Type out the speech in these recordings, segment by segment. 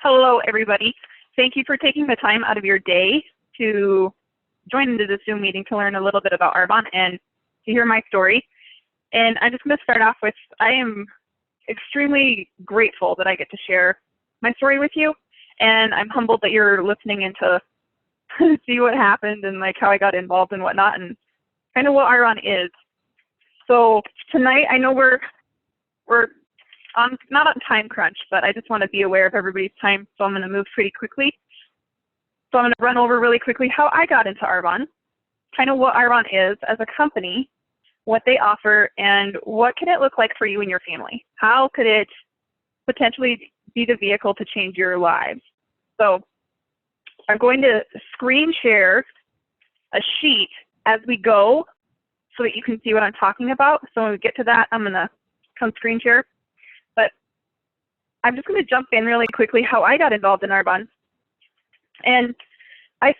Hello, everybody. Thank you for taking the time out of your day to join into this Zoom meeting to learn a little bit about Arbonne and to hear my story. And I'm just going to start off with, I am extremely grateful that I get to share my story with you. And I'm humbled that you're listening in to see what happened and like how I got involved and whatnot and kind of what Arbonne is. So tonight, I know we're not on time crunch, but I just want to be aware of everybody's time, so I'm going to move pretty quickly. So I'm going to run over really quickly how I got into Arbonne, kind of what Arbonne is as a company, what they offer, and what can it look like for you and your family? How could it potentially be the vehicle to change your lives? So I'm going to screen share a sheet as we go so that you can see what I'm talking about. So when we get to that, I'm going to come screen share. But I'm just going to jump in really quickly how I got involved in Arbonne. And I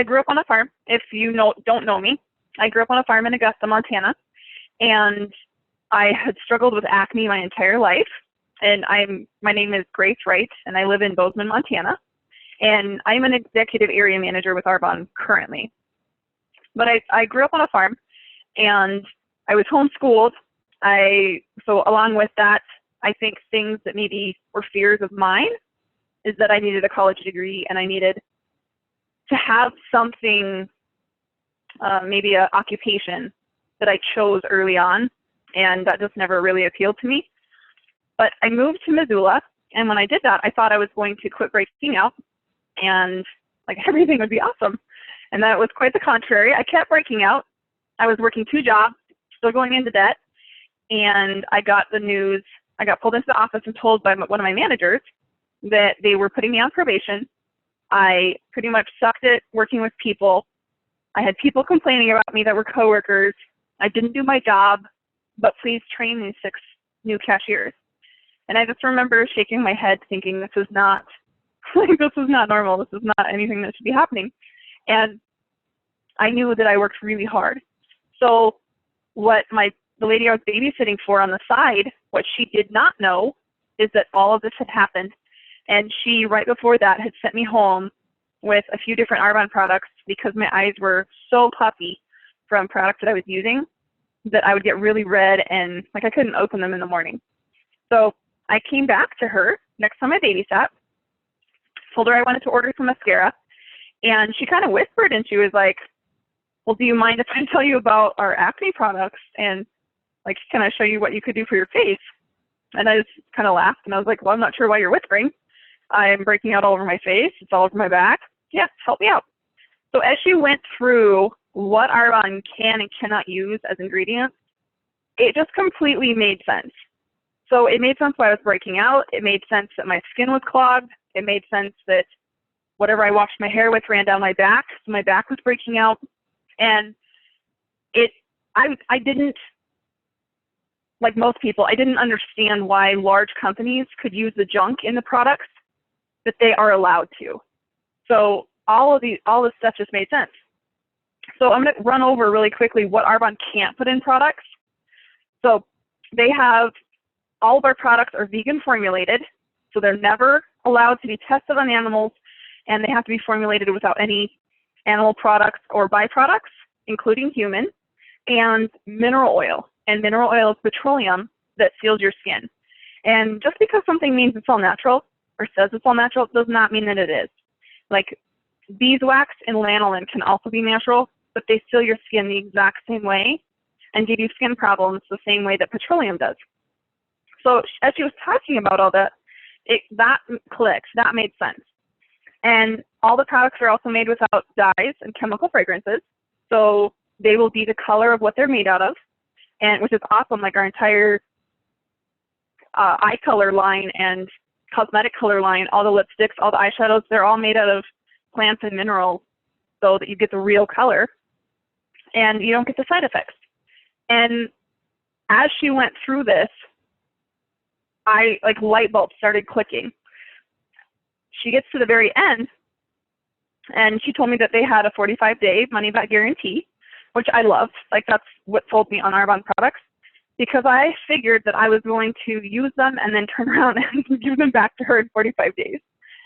grew up on a farm. If you don't know me, I grew up on a farm in Augusta, Montana. And I had struggled with acne my entire life. And my name is Wright, and I live in Bozeman, Montana. And I'm an executive area manager with Arbonne currently. But I grew up on a farm, and I was homeschooled. So along with that, I think things that maybe were fears of mine is that I needed a college degree and I needed to have something, maybe an occupation that I chose early on, and that just never really appealed to me. But I moved to Missoula, and when I did that, I thought I was going to quit breaking out and like everything would be awesome. And that was quite the contrary. I kept breaking out. I was working 2 jobs, still going into debt, and I got the news. I got pulled into the office and told by one of my managers that they were putting me on probation. I pretty much sucked at working with people. I had people complaining about me that were coworkers. I didn't do my job, but please train these 6 new cashiers. And I just remember shaking my head thinking this is not, this is not normal. This is not anything that should be happening. And I knew that I worked really hard. So what the lady I was babysitting for on the side, what she did not know is that all of this had happened. And she, right before that, had sent me home with a few different Arbonne products because my eyes were so puffy from products that I was using that I would get really red and like I couldn't open them in the morning. So I came back to her next time I babysat, told her I wanted to order some mascara, and she kind of whispered and she was like, well, do you mind if I tell you about our acne products and like, can I show you what you could do for your face? And I just kind of laughed and I was like, well, I'm not sure why you're whispering. I'm breaking out all over my face. It's all over my back. Yeah, help me out. So as she went through what Arbonne can and cannot use as ingredients, it just completely made sense. So it made sense why I was breaking out. It made sense that my skin was clogged. It made sense that whatever I washed my hair with ran down my back. So my back was breaking out. And I didn't, like most people, I didn't understand why large companies could use the junk in the products that they are allowed to. So all this stuff just made sense. So I'm going to run over really quickly what Arbonne can't put in products. So they have, all of our products are vegan formulated, so they're never allowed to be tested on animals, and they have to be formulated without any animal products or byproducts, including human, and mineral oil. And mineral oil is petroleum that seals your skin. And just because something means it's all natural or says it's all natural does not mean that it is. Like beeswax and lanolin can also be natural, but they seal your skin the exact same way and give you skin problems the same way that petroleum does. So as she was talking about all that, that clicked, that made sense. And all the products are also made without dyes and chemical fragrances. So they will be the color of what they're made out of, and which is awesome. Like our entire eye color line and cosmetic color line, all the lipsticks, all the eyeshadows, they're all made out of plants and minerals so that you get the real color and you don't get the side effects. And as she went through this, like light bulbs started clicking. She gets to the very end and she told me that they had a 45-day money-back guarantee, which I loved. Like that's what sold me on Arbonne products, because I figured that I was going to use them and then turn around and give them back to her in 45 days.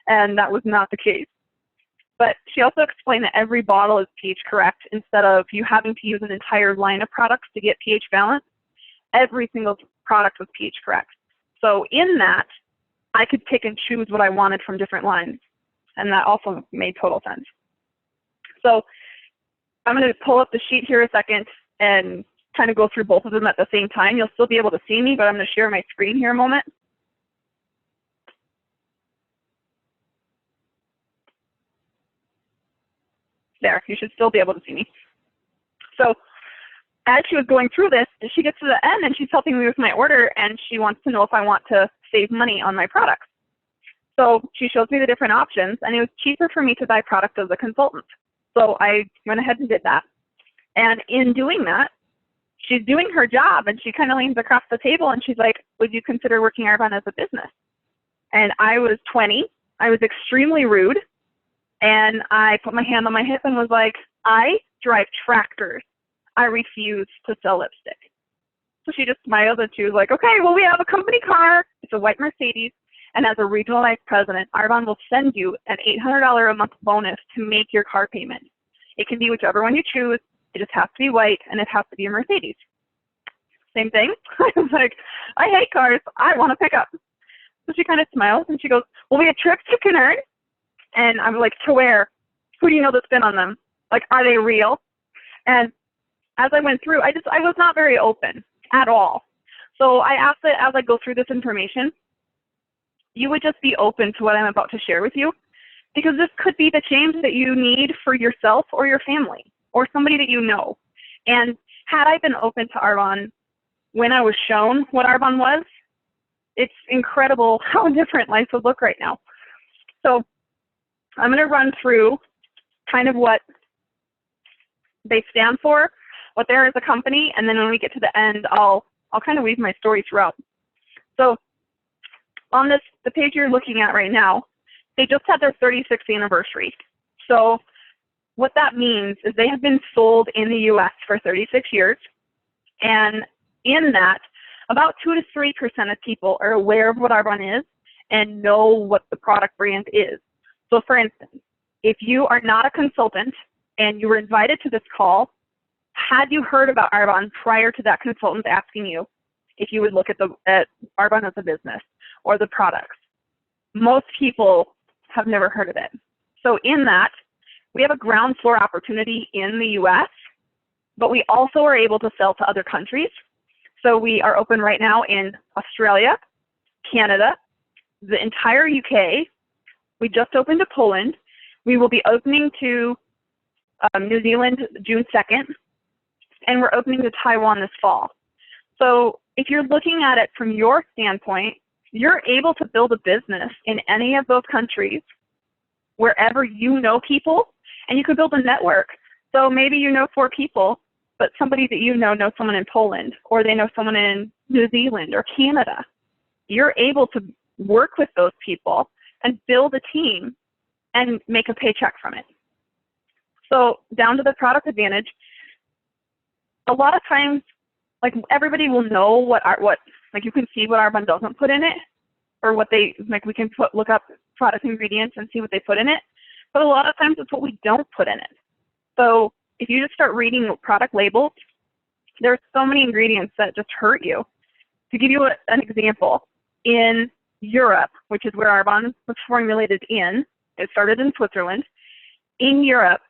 And that was not the case. But she also explained that every bottle is pH correct. Instead of you having to use an entire line of products to get pH balance, every single product was pH correct. So in that, I could pick and choose what I wanted from different lines. And that also made total sense. So I'm going to pull up the sheet here a second and kind of go through both of them at the same time. You'll still be able to see me, but I'm going to share my screen here a moment. There, you should still be able to see me. So as she was going through this, she gets to the end and she's helping me with my order, and she wants to know if I want to save money on my products. So she shows me the different options, and it was cheaper for me to buy product as a consultant. So I went ahead and did that. And in doing that, she's doing her job, and she kind of leans across the table and she's like, would you consider working Arbonne as a business? And I was 20. I was extremely rude. And I put my hand on my hip and was like, I drive tractors. I refuse to sell lipstick. So she just smiled and she was like, okay, well, we have a company car. It's a white Mercedes. And as a regional vice president, Arbonne will send you an $800 a month bonus to make your car payment. It can be whichever one you choose. It just has to be white, and it has to be a Mercedes. Same thing. I was like, I hate cars. I want to pick up. So she kind of smiles and she goes, well, we have trips to Canard. And I'm like, to where? Who do you know that's been on them? Like, are they real? And as I went through, I was not very open at all. So I asked that as I go through this information, you would just be open to what I'm about to share with you, because this could be the change that you need for yourself or your family or somebody that you know. And had I been open to Arbonne when I was shown what Arbonne was, it's incredible how different life would look right now. So I'm going to run through kind of what they stand for, what they're as a company, and then when we get to the end, I'll kind of weave my story throughout. So on the page you're looking at right now, they just had their 36th anniversary. So what that means is they have been sold in the US for 36 years. And in that, about 2 to 3% of people are aware of what Arbonne is and know what the product brand is. So for instance, if you are not a consultant and you were invited to this call, had you heard about Arbonne prior to that consultant asking you if you would look at Arbonne as a business or the products? Most people have never heard of it. So in that, we have a ground floor opportunity in the US, but we also are able to sell to other countries. So we are open right now in Australia, Canada, the entire UK. We just opened to Poland. We will be opening to New Zealand June 2nd, and we're opening to Taiwan this fall. So if you're looking at it from your standpoint, you're able to build a business in any of those countries wherever you know people, and you could build a network. So maybe you know 4 people, but somebody that you know knows someone in Poland, or they know someone in New Zealand or Canada. You're able to work with those people and build a team and make a paycheck from it. So down to the product advantage, a lot of times, like, everybody will know like, you can see what Arbonne doesn't put in it, or what they, like, we can look up product ingredients and see what they put in it. But a lot of times it's what we don't put in it. So if you just start reading product labels, there's so many ingredients that just hurt you. To give you an example, in Europe, which is where Arbonne was formulated in, it started in Switzerland. In Europe,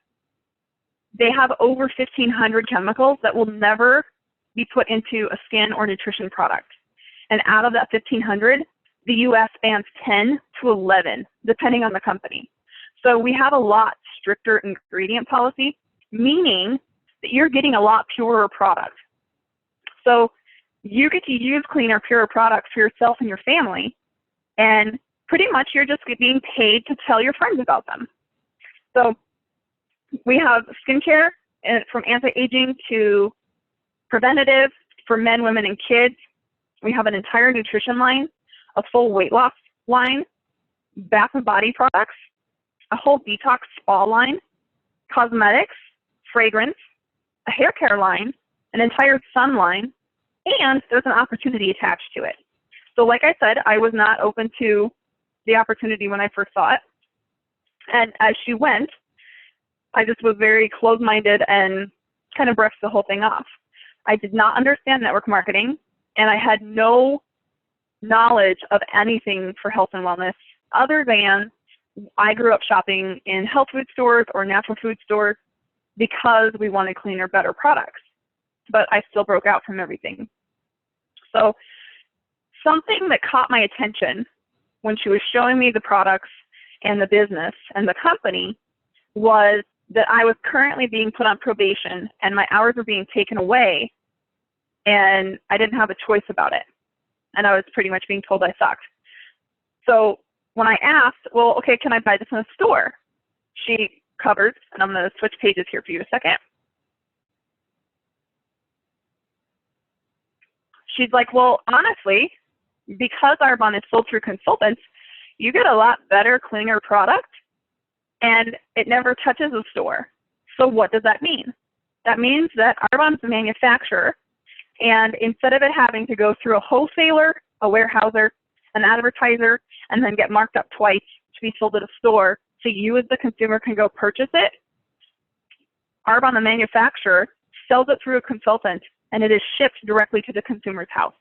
they have over 1,500 chemicals that will never be put into a skin or nutrition product. And out of that 1,500, the US bans 10 to 11, depending on the company. So we have a lot stricter ingredient policy, meaning that you're getting a lot purer product. So you get to use cleaner, purer products for yourself and your family, and pretty much you're just being paid to tell your friends about them. So we have skincare, from anti-aging to preventative for men, women, and kids. We have an entire nutrition line, a full weight loss line, bath and body products, a whole detox spa line, cosmetics, fragrance, a hair care line, an entire sun line, and there's an opportunity attached to it. So like I said, I was not open to the opportunity when I first saw it. And as she went, I just was very closed-minded and kind of brushed the whole thing off. I did not understand network marketing, and I had no knowledge of anything for health and wellness other than I grew up shopping in health food stores or natural food stores because we wanted cleaner, better products. But I still broke out from everything. So something that caught my attention when she was showing me the products and the business and the company was that I was currently being put on probation and my hours were being taken away, and I didn't have a choice about it. And I was pretty much being told I sucked. So when I asked, well, okay, can I buy this in a store? She covers, and I'm going to switch pages here for you a second. She's like, well, honestly, because Arbonne is sold through consultants, you get a lot better, cleaner product, and it never touches a store. So what does that mean? That means that Arbonne's a manufacturer, and instead of it having to go through a wholesaler, a warehouser, an advertiser, and then get marked up twice to be sold at a store so you as the consumer can go purchase it, Arbonne, the manufacturer, sells it through a consultant, and it is shipped directly to the consumer's house,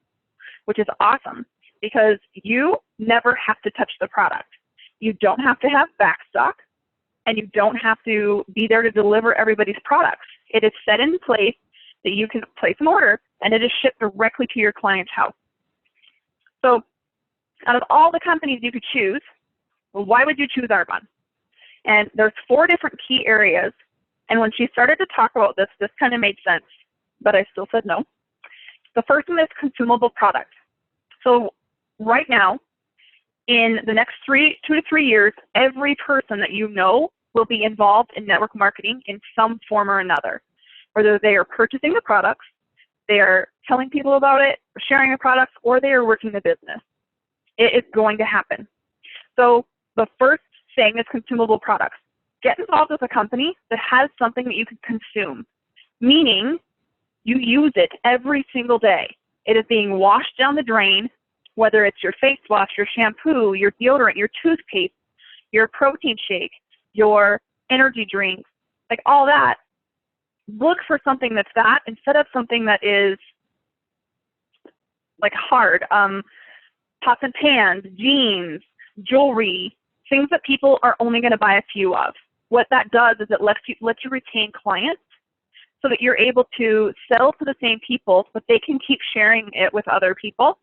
which is awesome because you never have to touch the product. You don't have to have backstock, and you don't have to be there to deliver everybody's products. It is set in place that you can place an order, and it is shipped directly to your client's house. So out of all the companies you could choose, well, why would you choose Arbonne? And there's 4 different key areas. And when she started to talk about this, this kind of made sense, but I still said no. The first one is consumable product. So right now, in the next 2 to 3 years, every person that you know will be involved in network marketing in some form or another. Whether they are purchasing the products, they are telling people about it, or sharing the products, or they are working the business. It is going to happen. So the first thing is consumable products. Get involved with a company that has something that you can consume, meaning you use it every single day. It is being washed down the drain, whether it's your face wash, your shampoo, your deodorant, your toothpaste, your protein shake, your energy drinks, like all that. Look for something that's that instead of something that is like hard. Pots and pans, jeans, jewelry, things that people are only going to buy a few of. What that does is it lets you retain clients so that you're able to sell to the same people, but they can keep sharing it with other people.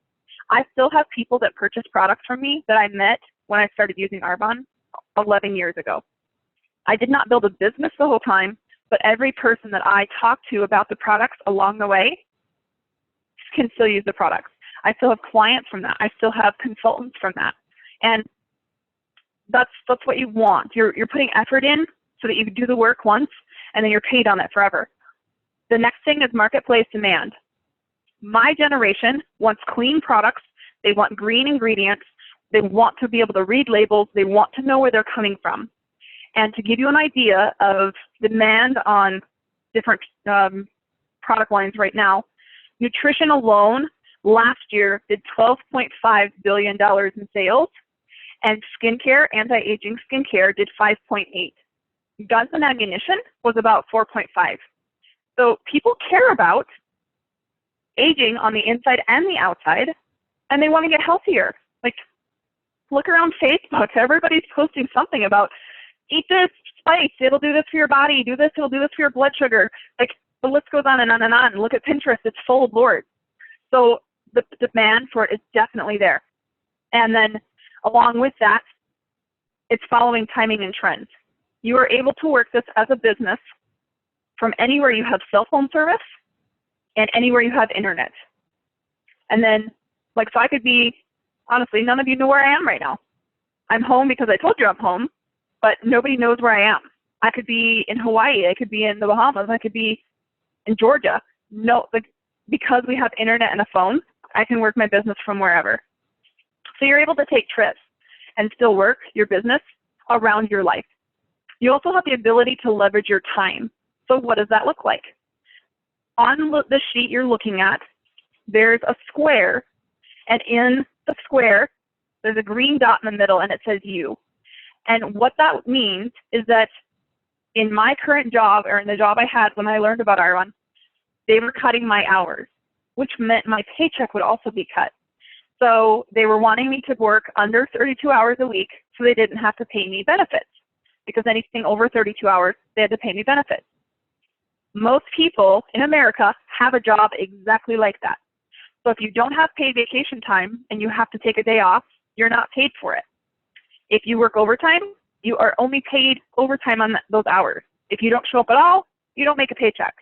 I still have people that purchase products from me that I met when I started using Arbonne 11 years ago. I did not build a business the whole time, but every person that I talked to about the products along the way can still use the products. I still have clients from that. I still have consultants from that. And that's what you want. You're putting effort in so that you can do the work once and then you're paid on it forever. The next thing is marketplace demand. My generation wants clean products. They want green ingredients. They want to be able to read labels. They want to know where they're coming from. And to give you an idea of demand on different product lines right now, nutrition alone last year did $12.5 billion in sales, and skincare, anti-aging skincare, did 5.8. Guns and ammunition was about 4.5. So people care about aging on the inside and the outside, and they want to get healthier. Like, look around Facebook. Everybody's posting something about, eat this spice, it'll do this for your body, do this, it'll do this for your blood sugar. Like, the list goes on and on and on. Look at Pinterest, it's full of boards. So the demand for it is definitely there. And then along with that, it's following timing and trends. You are able to work this as a business from anywhere you have cell phone service and anywhere you have internet. And then, like, so I could be, honestly, none of you know where I am right now. I'm home because I told you I'm home, but nobody knows where I am. I could be in Hawaii, I could be in the Bahamas, I could be in Georgia. No, like, because we have internet and a phone, I can work my business from wherever. So you're able to take trips and still work your business around your life. You also have the ability to leverage your time. So what does that look like? On the sheet you're looking at, there's a square, and in the square, there's a green dot in the middle, and it says you. And what that means is that in my current job, or in the job I had when I learned about Arbonne, they were cutting my hours, which meant my paycheck would also be cut. So they were wanting me to work under 32 hours a week so they didn't have to pay me benefits, because anything over 32 hours, they had to pay me benefits. Most people in America have a job exactly like that. So if you don't have paid vacation time and you have to take a day off, you're not paid for it. If you work overtime, you are only paid overtime on those hours. If you don't show up at all, you don't make a paycheck.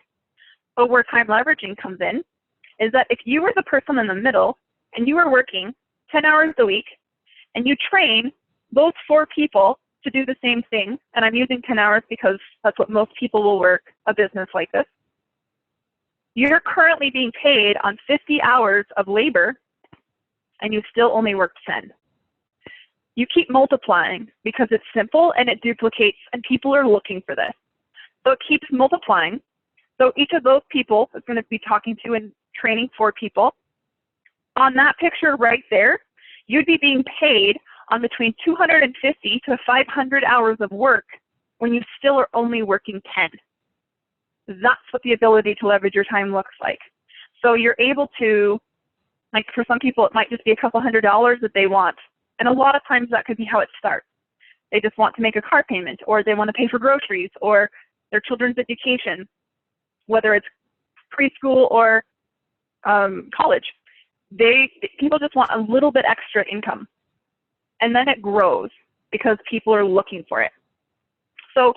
But where time leveraging comes in is that if you were the person in the middle and you are working 10 hours a week and you train those 4 people to do the same thing, and I'm using 10 hours because that's what most people will work a business like this, you're currently being paid on 50 hours of labor and you still only work 10. You keep multiplying because it's simple and it duplicates, and people are looking for this. So it keeps multiplying. So each of those people is going to be talking to and training 4 people. On that picture right there, you'd be being paid on between 250 to 500 hours of work when you still are only working 10. That's what the ability to leverage your time looks like. So you're able to, like for some people, it might just be a couple $100s that they want. And a lot of times that could be how it starts. They just want to make a car payment, or they want to pay for groceries, or their children's education, whether it's preschool or college. People just want a little bit extra income. And then it grows because people are looking for it. So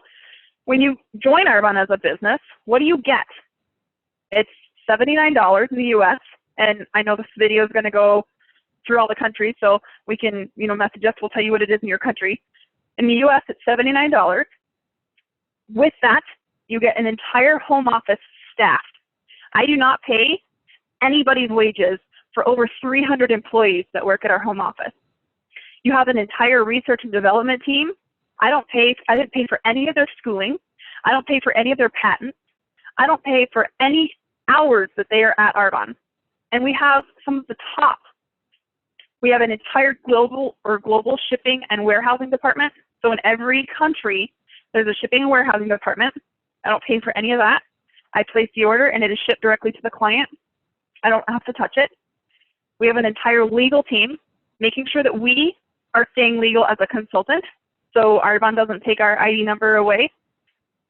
when you join Arbonne as a business, what do you get? It's $79 in the US, and I know this video is going to go through all the countries, so we can, message us, we'll tell you what it is in your country. In the US, it's $79. With that, you get an entire home office staffed. I do not pay anybody's wages for over 300 employees that work at our home office. You have an entire research and development team. I didn't pay for any of their schooling. I don't pay for any of their patents. I don't pay for any hours that they are at Arbonne. And we have some of the top. We have an entire global shipping and warehousing department. So in every country, there's a shipping and warehousing department. I don't pay for any of that. I place the order and it is shipped directly to the client. I don't have to touch it. We have an entire legal team making sure that we are staying legal as a consultant, so Arbonne doesn't take our ID number away,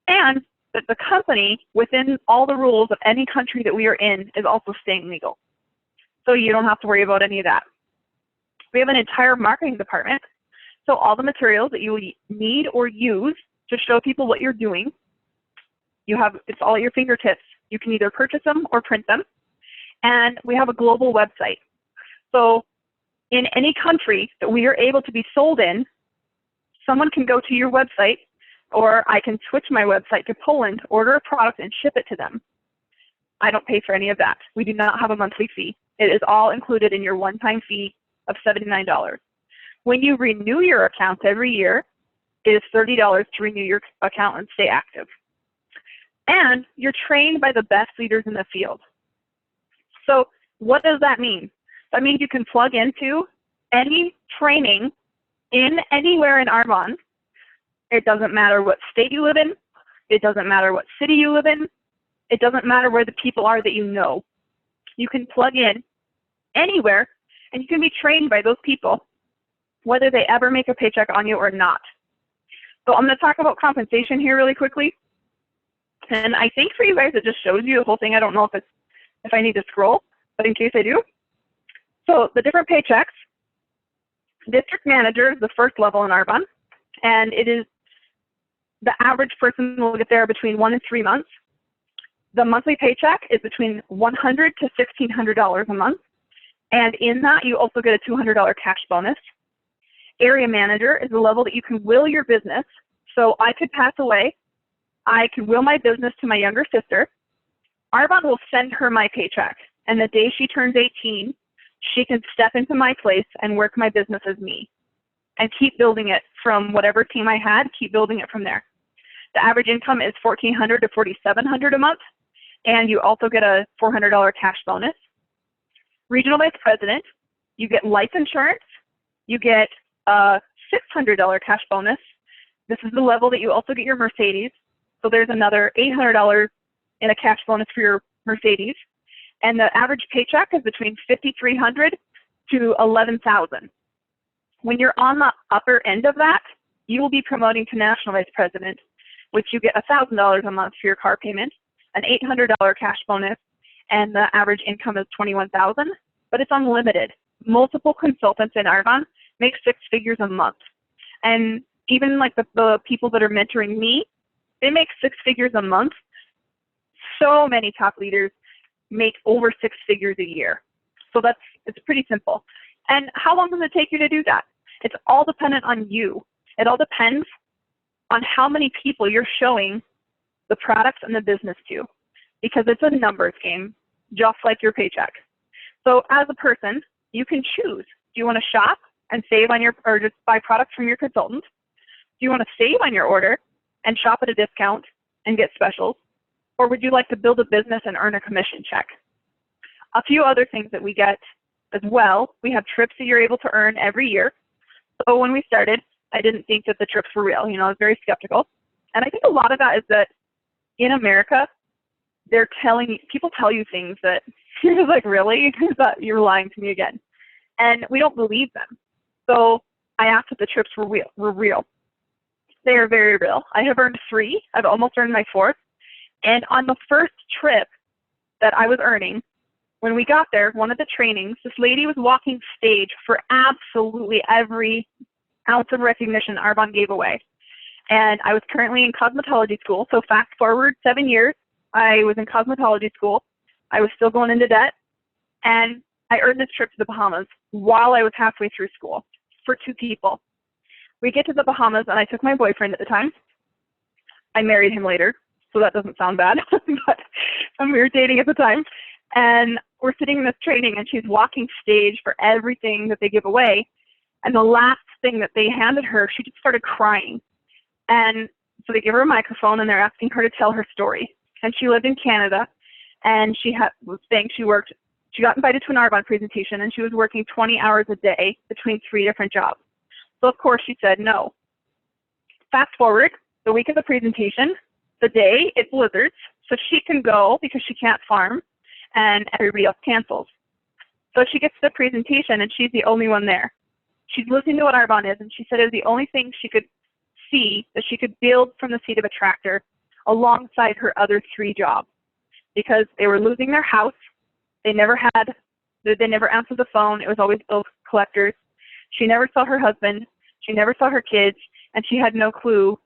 and that the company, within all the rules of any country that we are in, is also staying legal. So you don't have to worry about any of that. We have an entire marketing department, so all the materials that you need or use to show people what you're doing, it's all at your fingertips. You can either purchase them or print them. And we have a global website. So in any country that we are able to be sold in, someone can go to your website, or I can switch my website to Poland, order a product, and ship it to them. I don't pay for any of that. We do not have a monthly fee. It is all included in your one-time fee of $79. When you renew your account every year, it is $30 to renew your account and stay active. And you're trained by the best leaders in the field. So what does that mean? That means you can plug into any training in anywhere in Arbonne. It doesn't matter what state you live in. It doesn't matter what city you live in. It doesn't matter where the people are that you know. You can plug in anywhere, and you can be trained by those people, whether they ever make a paycheck on you or not. So I'm going to talk about compensation here really quickly. And I think for you guys, it just shows you the whole thing. I don't know if I need to scroll, but in case I do. So the different paychecks, district manager is the first level in Arbonne, and it is the average person will get there between 1 and 3 months. The monthly paycheck is between $100 to $1,600 a month, and in that you also get a $200 cash bonus. Area manager is the level that you can will your business. So I could pass away. I could will my business to my younger sister. Arbonne will send her my paycheck, and the day she turns 18, she can step into my place and work my business as me and keep building it from whatever team I had, keep building it from there. The average income is $1,400 to $4,700 a month, and you also get a $400 cash bonus. Regional Vice President, you get life insurance, you get a $600 cash bonus. This is the level that you also get your Mercedes. So there's another $800 in a cash bonus for your Mercedes. And the average paycheck is between $5,300 to $11,000. When you're on the upper end of that, you will be promoting to National Vice President, which you get $1,000 a month for your car payment, an $800 cash bonus, and the average income is $21,000, but it's unlimited. Multiple consultants in Arbonne make 6 figures a month. And even like the people that are mentoring me, they make 6 figures a month. So many top leaders make over 6 figures a year. So it's pretty simple. And how long does it take you to do that? It's all dependent on you. It all depends on how many people you're showing the products and the business to, because it's a numbers game, just like your paycheck. So as a person, you can choose. Do you want to shop and save on your, or just buy products from your consultant? Do you want to save on your order and shop at a discount and get specials? Or would you like to build a business and earn a commission check? A few other things that we get as well, we have trips that you're able to earn every year. So when we started, I didn't think that the trips were real. You know, I was very skeptical. And I think a lot of that is that in America, people tell you things that you're just like, really? That you're lying to me again. And we don't believe them. So I asked if the trips were real. They are very real. I have earned 3. I've almost earned my 4th. And on the first trip that I was earning, when we got there, one of the trainings, this lady was walking stage for absolutely every ounce of recognition Arbonne gave away. And I was currently in cosmetology school. So fast forward 7 years, I was in cosmetology school. I was still going into debt. And I earned this trip to the Bahamas while I was halfway through school for 2 people. We get to the Bahamas, and I took my boyfriend at the time. I married him later, so that doesn't sound bad. But we were dating at the time. And we're sitting in this training, and she's walking stage for everything that they give away. And the last thing that they handed her, she just started crying. And so they give her a microphone, and they're asking her to tell her story. And she lived in Canada, and she got invited to an Arbonne presentation, and she was working 20 hours a day between 3 different jobs. So of course she said no. Fast forward, the week of the presentation, the day it blizzards, so she can go because she can't farm, and everybody else cancels. So she gets to the presentation, and she's the only one there. She's listening to what Arbonne is, and she said it was the only thing she could see that she could build from the seat of a tractor alongside her other 3 jobs, because they were losing their house. They never answered the phone. It was always bill collectors. She never saw her husband. She never saw her kids, and she had no clue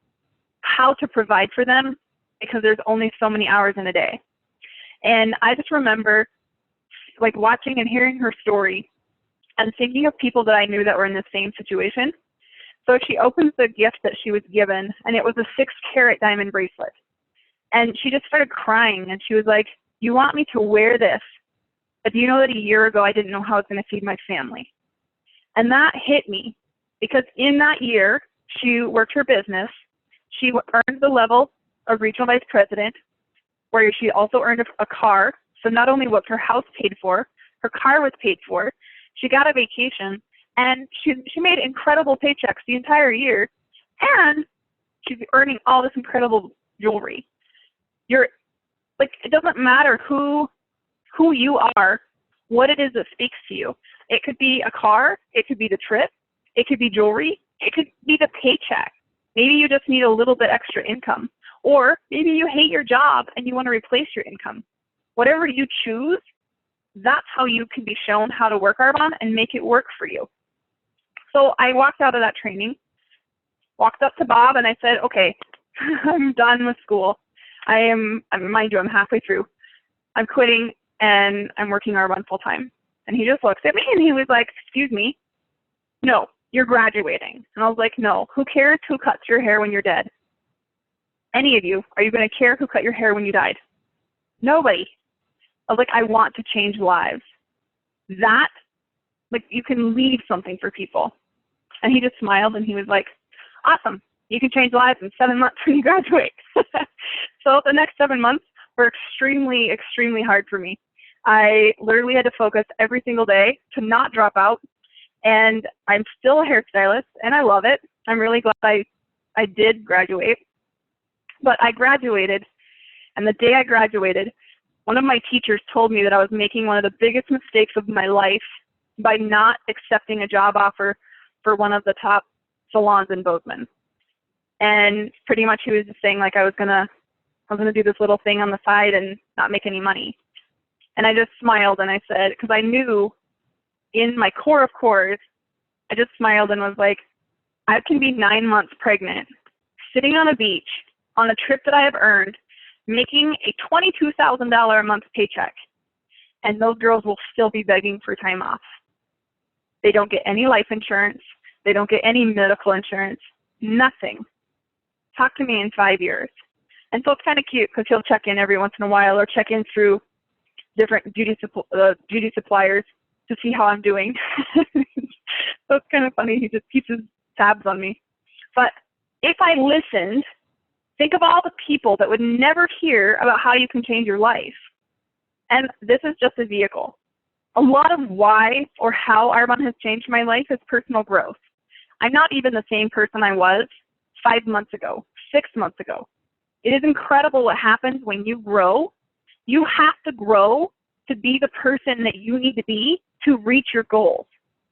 how to provide for them because there's only so many hours in a day. And I just remember like watching and hearing her story and thinking of people that I knew that were in the same situation. So she opens the gift that she was given, and it was a 6-carat diamond bracelet. And she just started crying, and she was like, "You want me to wear this? But do you know that a year ago I didn't know how I was going to feed my family?" And that hit me, because in that year, she worked her business. She earned the level of regional vice president, where she also earned a car. So not only was her house paid for, her car was paid for. She got a vacation, and she made incredible paychecks the entire year, and she's earning all this incredible jewelry. It doesn't matter who you are, what it is that speaks to you. It could be a car, it could be the trip, it could be jewelry, it could be the paycheck. Maybe you just need a little bit extra income, or maybe you hate your job and you want to replace your income. Whatever you choose, that's how you can be shown how to work Arbonne and make it work for you. So I walked out of that training, walked up to Bob, and I said, okay, I'm done with school. Mind you, I'm halfway through. I'm quitting, and I'm working Arbonne full time. And he just looks at me, and he was like, excuse me, no, you're graduating. And I was like, no, who cares who cuts your hair when you're dead? Any of you, are you going to care who cut your hair when you died? Nobody. I was like, I want to change lives. That, you can leave something for people. And he just smiled, and he was like, awesome. You can change lives in 7 months when you graduate. So the next 7 months were extremely, extremely hard for me. I literally had to focus every single day to not drop out. And I'm still a hairstylist, and I love it. I'm really glad I did graduate. But I graduated, and the day I graduated, one of my teachers told me that I was making one of the biggest mistakes of my life by not accepting a job offer for one of the top salons in Bozeman. And pretty much he was just saying like I was gonna do this little thing on the side and not make any money. And I just smiled and I said, because I knew in my core of cores, I just smiled and was like, I can be 9 months pregnant, sitting on a beach on a trip that I have earned, making a $22,000 a month paycheck, and those girls will still be begging for time off. They don't get any life insurance. They don't get any medical insurance, nothing. Talk to me in 5 years. And so it's kind of cute because he'll check in every once in a while or check in through different beauty suppliers to see how I'm doing. So it's kind of funny. He just keeps his tabs on me. But if I listened, think of all the people that would never hear about how you can change your life. And this is just a vehicle. A lot of why or how Arbonne has changed my life is personal growth. I'm not even the same person I was 5 months ago, 6 months ago. It is incredible what happens when you grow. You have to grow to be the person that you need to be to reach your goals.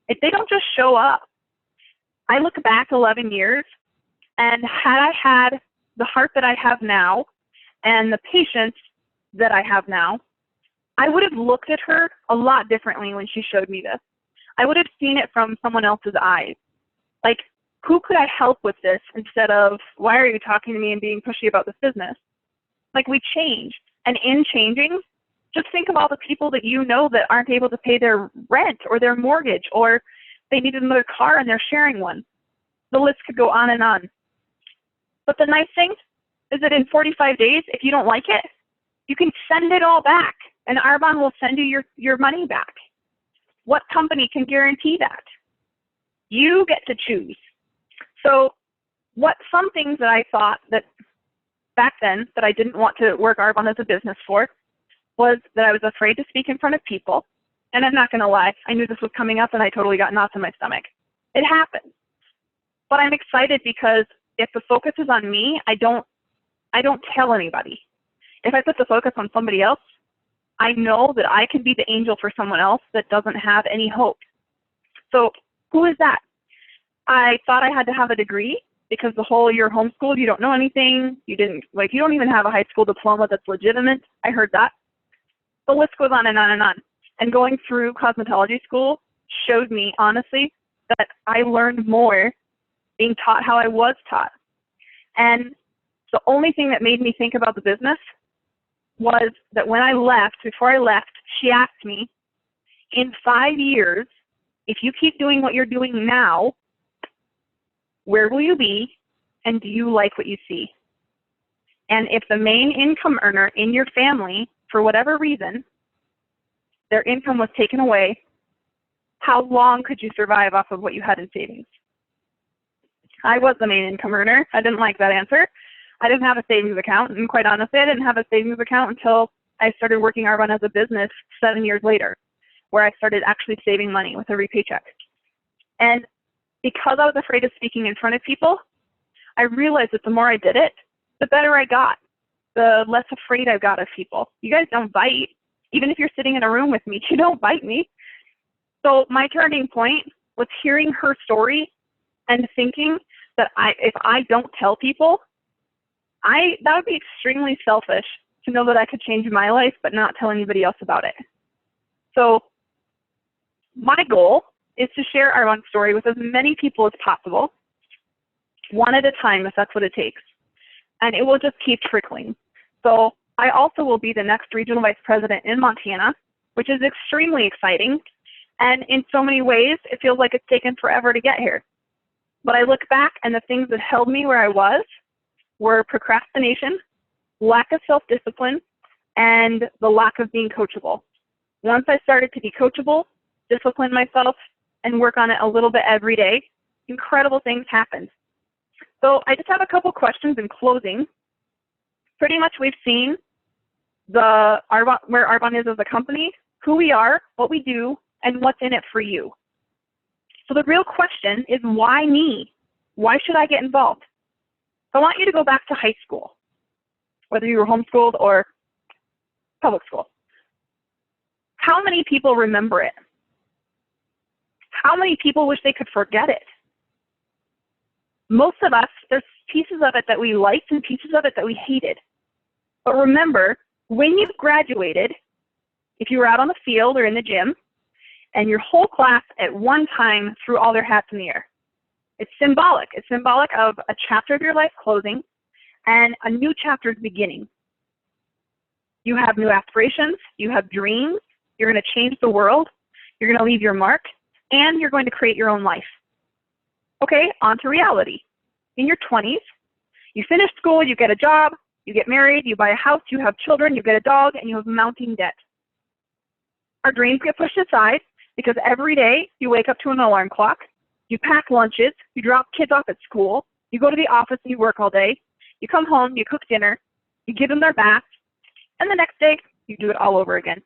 If they don't just show up. I look back 11 years, and had I had the heart that I have now and the patience that I have now, I would have looked at her a lot differently when she showed me this. I would have seen it from someone else's eyes. Like, who could I help with this instead of, why are you talking to me and being pushy about this business? Like, we change. And in changing, just think of all the people that you know that aren't able to pay their rent or their mortgage, or they need another car and they're sharing one. The list could go on and on. But the nice thing is that in 45 days, if you don't like it, you can send it all back, and Arbonne will send you your money back. What company can guarantee that? You get to choose. So some things that I thought that back then that I didn't want to work Arbonne as a business for was that I was afraid to speak in front of people. And I'm not going to lie, I knew this was coming up and I totally got knots in my stomach. It happened. But I'm excited because if the focus is on me, I don't tell anybody. If I put the focus on somebody else, I know that I can be the angel for someone else that doesn't have any hope. So who is that? I thought I had to have a degree because the whole year homeschooled, you don't know anything. You don't even have a high school diploma that's legitimate. I heard that. The list goes on and on and on. And going through cosmetology school showed me, honestly, that I learned more being taught how I was taught. And the only thing that made me think about the business was that when I left, before I left, she asked me, in 5 years, if you keep doing what you're doing now, where will you be, and do you like what you see? And if the main income earner in your family, for whatever reason, their income was taken away, how long could you survive off of what you had in savings? I was the main income earner. I didn't like that answer. I didn't have a savings account, and quite honestly, I didn't have a savings account until I started working Arbonne as a business 7 years later, where I started actually saving money with every paycheck. And because I was afraid of speaking in front of people, I realized that the more I did it, the better I got, the less afraid I got of people. You guys don't bite. Even if you're sitting in a room with me, you don't bite me. So my turning point was hearing her story and thinking that if I don't tell people, that would be extremely selfish to know that I could change my life but not tell anybody else about it. So my goal is to share Arbonne's story with as many people as possible, one at a time if that's what it takes. And it will just keep trickling. So I also will be the next regional vice president in Montana, which is extremely exciting. And in so many ways, it feels like it's taken forever to get here. But I look back and the things that held me where I was were procrastination, lack of self-discipline, and the lack of being coachable. Once I started to be coachable, discipline myself, and work on it a little bit every day, incredible things happened. So I just have a couple questions in closing. Pretty much we've seen where Arbonne is as a company. who we are, what we do, and what's in it for you. So the real question is, why me? Why should I get involved? So I want you to go back to high school, whether you were homeschooled or public school. How many people remember it? How many people wish they could forget it? Most of us, there's pieces of it that we liked and pieces of it that we hated. But remember, when you graduated, if you were out on the field or in the gym, and your whole class at one time threw all their hats in the air. It's symbolic. It's symbolic of a chapter of your life closing and a new chapter's beginning. You have new aspirations, you have dreams, you're going to change the world, you're going to leave your mark, and you're going to create your own life. Okay, on to reality. In your 20s, you finish school, you get a job, you get married, you buy a house, you have children, you get a dog, and you have mounting debt. Our dreams get pushed aside because every day you wake up to an alarm clock, you pack lunches, you drop kids off at school, you go to the office and you work all day, you come home, you cook dinner, you give them their bath, and the next day you do it all over again.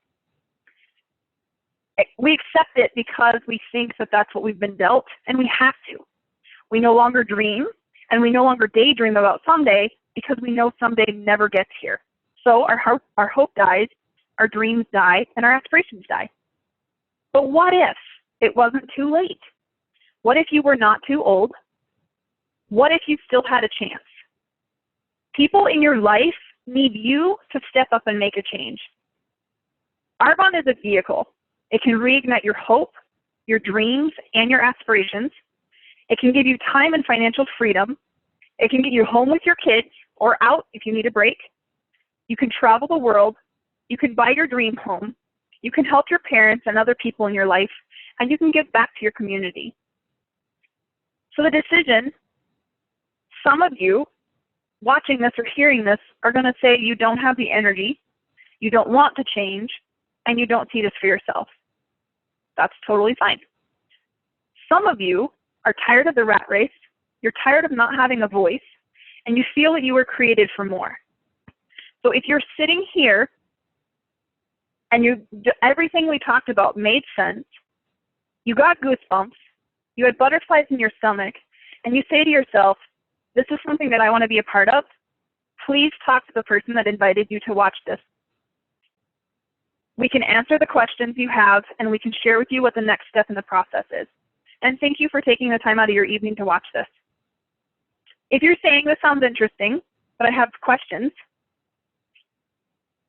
We accept it because we think that that's what we've been dealt, and we have to. We no longer dream, and we no longer daydream about someday because we know someday never gets here. So our hope dies, our dreams die, and our aspirations die. But what if it wasn't too late? What if you were not too old? What if you still had a chance? People in your life need you to step up and make a change. Arbonne is a vehicle. It can reignite your hope, your dreams, and your aspirations. It can give you time and financial freedom. It can get you home with your kids or out if you need a break. You can travel the world. You can buy your dream home. You can help your parents and other people in your life, and you can give back to your community. So the decision, some of you watching this or hearing this are going to say you don't have the energy, you don't want to change, and you don't see this for yourself. That's totally fine. Some of you are tired of the rat race, you're tired of not having a voice, and you feel that you were created for more. So if you're sitting here and everything we talked about made sense, you got goosebumps, you had butterflies in your stomach, and you say to yourself, this is something that I want to be a part of, please talk to the person that invited you to watch this. We can answer the questions you have, and we can share with you what the next step in the process is. And thank you for taking the time out of your evening to watch this. If you're saying this sounds interesting, but I have questions,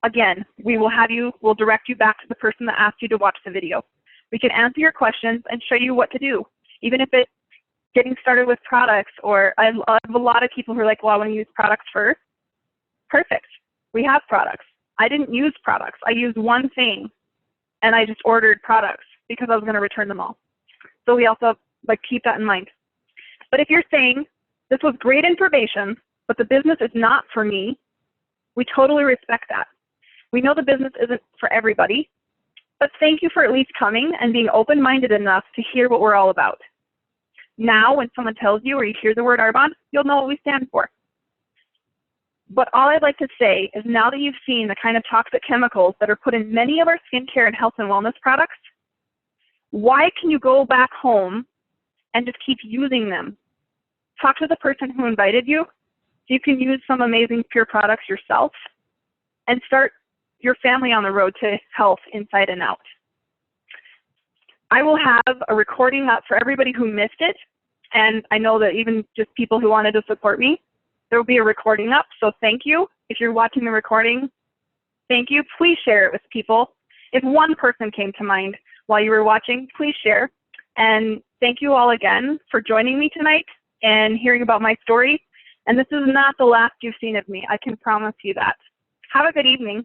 again, we'll direct you back to the person that asked you to watch the video. We can answer your questions and show you what to do, even if it's getting started with products, or I have a lot of people who are like, well, I want to use products first. Perfect. We have products. I didn't use products. I used one thing, and I just ordered products because I was going to return them all. So we also keep that in mind. But if you're saying, this was great information, but the business is not for me, we totally respect that. We know the business isn't for everybody, but thank you for at least coming and being open-minded enough to hear what we're all about. Now, when someone tells you or you hear the word Arbonne, you'll know what we stand for. But all I'd like to say is, now that you've seen the kind of toxic chemicals that are put in many of our skincare and health and wellness products, why can you go back home and just keep using them? Talk to the person who invited you so you can use some amazing pure products yourself and start your family on the road to health inside and out. I will have a recording up for everybody who missed it, and I know that even just people who wanted to support me, there will be a recording up, so thank you. If you're watching the recording, thank you. Please share it with people. If one person came to mind while you were watching, please share. And thank you all again for joining me tonight and hearing about my story. And this is not the last you've seen of me. I can promise you that. Have a good evening.